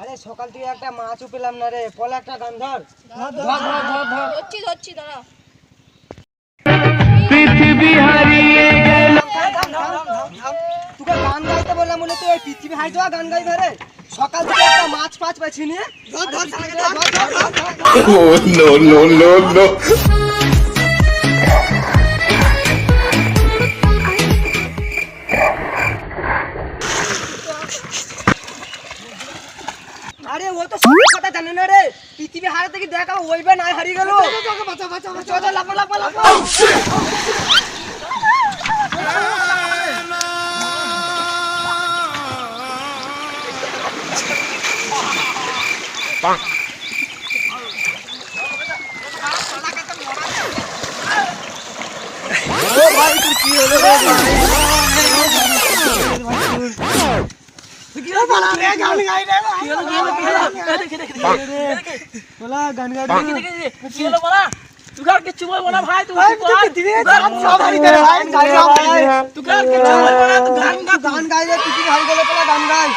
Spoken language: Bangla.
আরে সকাল থেকে একটা মাছও পেলাম না রে, পলে একটা গান ধর। ধরছি দাঁড়া। পৃথিবী হারিয়ে গেল। তোকে গান গাইতে বললাম বলে তুই পৃথিবী হারিয়ে যাওয়া গান গাইবে রে? সকাল থেকে একটা মাছ পাচ্ছি নিয়ে নো নো নো নো। আরে ও তো সব কথা জানে না রে, পৃথিবী হারাতে কি দেখা ওইবে না হারিয়ে গেল। লাফা লাফা লাফা। গান গাই